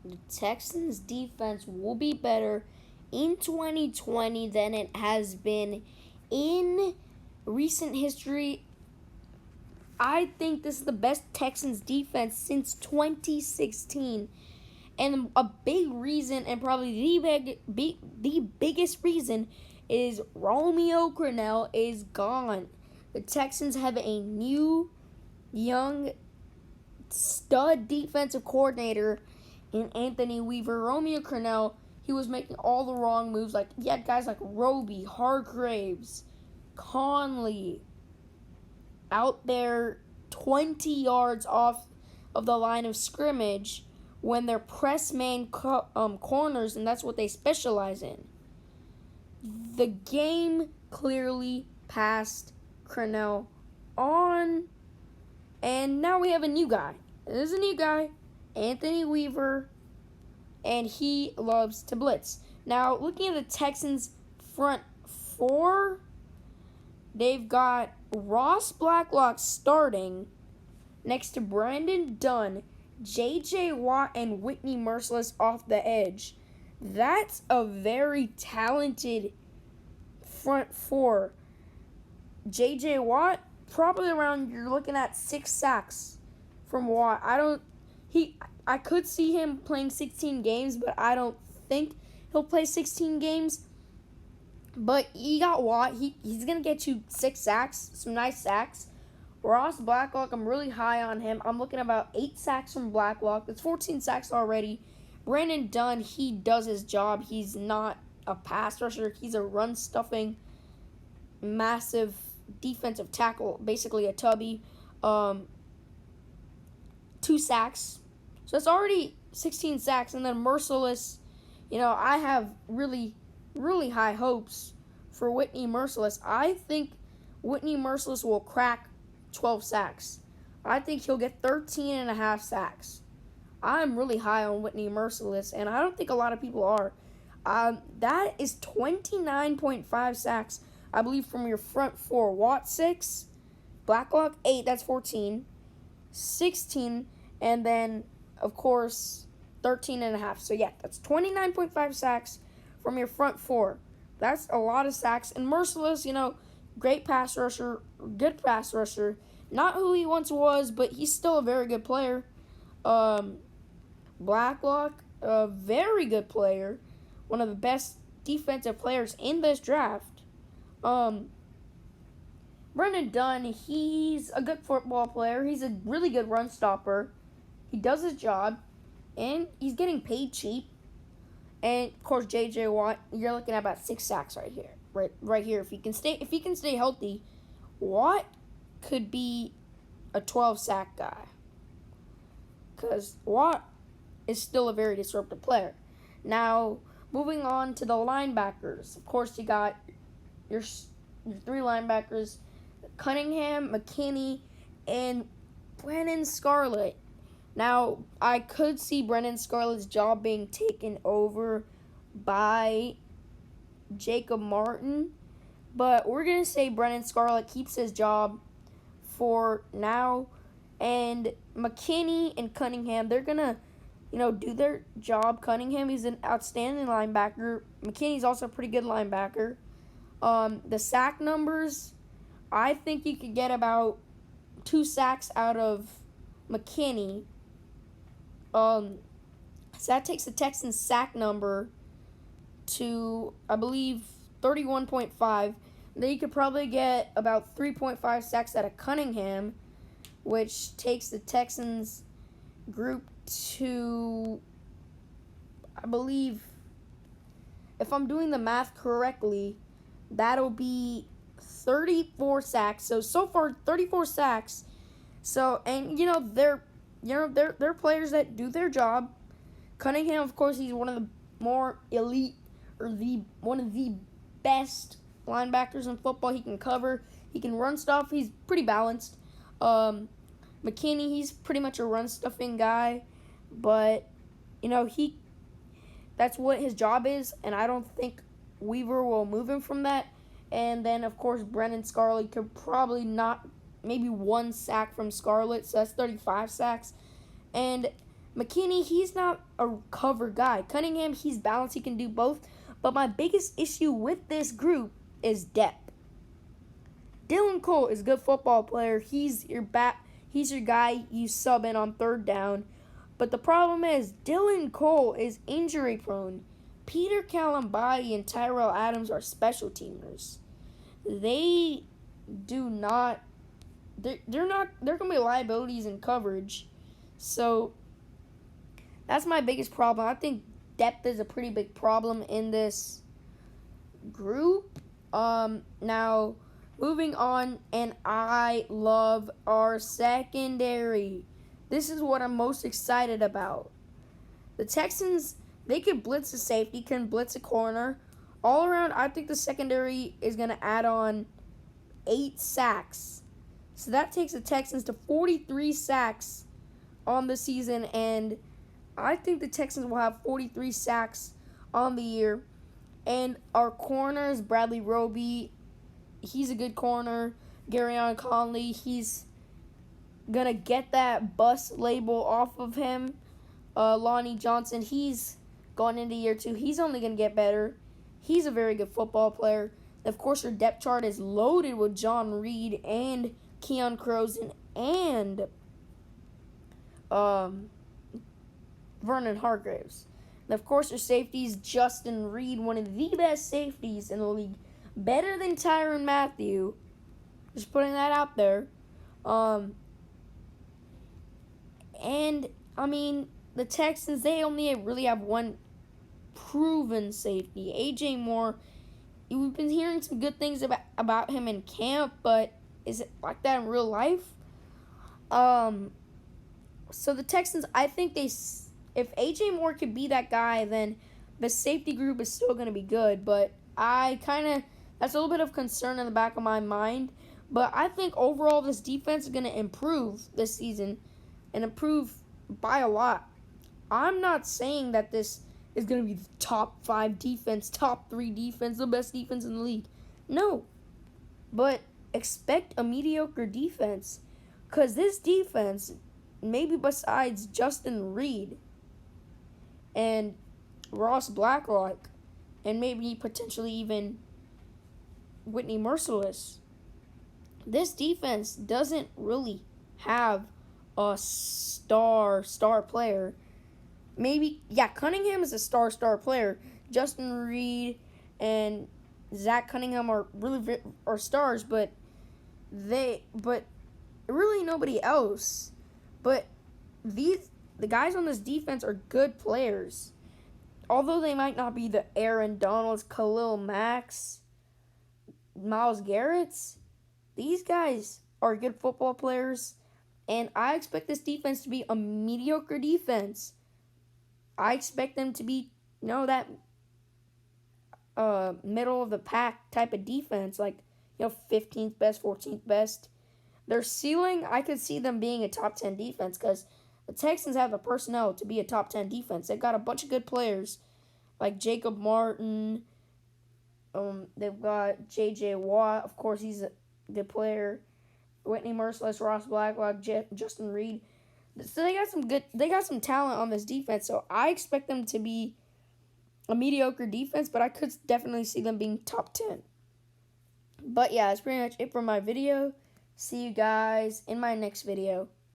The Texans defense will be better in 2020 than it has been in recent history. I think this is the best Texans defense since 2016. And a big reason, and probably the biggest reason, is Romeo Crennel is gone. The Texans have a new, young, stud defensive coordinator in Anthony Weaver. Romeo Crennel, he was making all the wrong moves. Like, you had guys like Roby, Hargraves, Conley out there 20 yards off of the line of scrimmage when they're press man corners, and that's what they specialize in. The game clearly passed Crennel on, and now we have a new guy. There's a new guy, Anthony Weaver, and he loves to blitz. Now, looking at the Texans' front four, they've got Ross Blacklock starting next to Brandon Dunn, J.J. Watt, and Whitney Merciless off the edge. That's a very talented front four. J.J. Watt, probably around, you're looking at 6 sacks from Watt. I could see him playing 16 games, but I don't think he'll play 16 games. But you got Watt. He's going to get you 6 sacks, some nice sacks. Ross Blacklock, I'm really high on him. I'm looking at about 8 sacks from Blacklock. That's 14 sacks already. Brandon Dunn, he does his job. He's not a pass rusher. He's a run-stuffing, massive defensive tackle, basically a tubby. 2 sacks. So it's already 16 sacks. And then Merciless, I have really, really high hopes for Whitney Merciless. I think Whitney Merciless will crack 12 sacks. I think he'll get 13 and a half sacks. I'm really high on Whitney Merciless, and I don't think a lot of people are. That is 29.5 sacks, I believe, from your front four. Watt 6, Blacklock 8, that's 14, 16, and then, of course, 13 and a half. So, yeah, that's 29.5 sacks from your front four. That's a lot of sacks. And Merciless, great pass rusher, good pass rusher. Not who he once was, but he's still a very good player. Blacklock, a very good player. One of the best defensive players in this draft. Brendan Dunn, he's a good football player. He's a really good run stopper. He does his job, and he's getting paid cheap. And of course, J.J. Watt, you're looking at about 6 sacks right here. Right here. If he can stay healthy, Watt could be a 12-sack guy. Because Watt is still a very disruptive player. Now, moving on to the linebackers. Of course, you got your 3 linebackers, Cunningham, McKinney, and Brennan Scarlett. Now, I could see Brennan Scarlett's job being taken over by Jacob Martin, but we're going to say Brennan Scarlett keeps his job for now, and McKinney and Cunningham, they're going to, do their job. Cunningham, he's an outstanding linebacker. McKinney's also a pretty good linebacker. The sack numbers, I think you could get about 2 sacks out of McKinney. So that takes the Texans' sack number to, I believe, 31.5. Then you could probably get about 3.5 sacks out of Cunningham, which takes the Texans group to, I believe, if I'm doing the math correctly, that'll be 34 sacks. So far, 34 sacks. So, and they're players that do their job. Cunningham, of course, he's one of the more elite, or one of the best linebackers in football. He can cover, he can run stuff. He's pretty balanced. McKinney, he's pretty much a run stuffing guy, but that's what his job is, and I don't think Weaver will move him from that. And then, of course, Brennan Scarlett could probably not, maybe 1 sack from Scarlett, so that's 35 sacks. And McKinney, he's not a cover guy. Cunningham, he's balanced. He can do both. But my biggest issue with this group is depth. Dylan Cole is a good football player. He's your guy you sub in on third down. But the problem is Dylan Cole is injury prone. Peter Kalambai and Tyrell Adams are special teamers. They do not they're gonna be liabilities in coverage. So that's my biggest problem. I think depth is a pretty big problem in this group. Now moving on, and I love our secondary. This is what I'm most excited about. The Texans, they could blitz a safety, can blitz a corner. All around, I think the secondary is going to add on 8 sacks. So that takes the Texans to 43 sacks on the season, and I think the Texans will have 43 sacks on the year. And our corners, Bradley Roby, he's a good corner. Garyon Conley, he's going to get that bust label off of him. Lonnie Johnson, he's going into year 2. He's only going to get better. He's a very good football player. Of course, your depth chart is loaded with John Reed and Keon Crozen and Vernon Hargraves. And of course, your safeties, Justin Reed, one of the best safeties in the league. Better than Tyrann Mathieu. Just putting that out there. And, I mean, the Texans, they only really have one proven safety. A.J. Moore, we've been hearing some good things about him in camp, but is it like that in real life? So the Texans, I think if A.J. Moore could be that guy, then the safety group is still going to be good. But that's a little bit of concern in the back of my mind. But I think overall this defense is going to improve this season and improve by a lot. I'm not saying that this is going to be the top 5 defense, top 3 defense, the best defense in the league. No. But expect a mediocre defense. Because this defense, maybe besides Justin Reed and Ross Blacklock, and maybe potentially even Whitney Merciless, this defense doesn't really have a star player. Maybe, Cunningham is a star player. Justin Reed and Zach Cunningham are stars, but really nobody else. But the guys on this defense are good players. Although they might not be the Aaron Donalds, Khalil Macks, Myles Garrett's, these guys are good football players, and I expect this defense to be a mediocre defense. I expect them to be, that middle of the pack type of defense, 15th best, 14th best. Their ceiling, I could see them being a top 10 defense because the Texans have the personnel to be a top 10 defense. They've got a bunch of good players like Jacob Martin. They've got J.J. Watt. Of course, he's a good player. Whitney Merciless, Ross Blacklock, Justin Reed. So they got some talent on this defense. So I expect them to be a mediocre defense, but I could definitely see them being top 10. But yeah, that's pretty much it for my video. See you guys in my next video.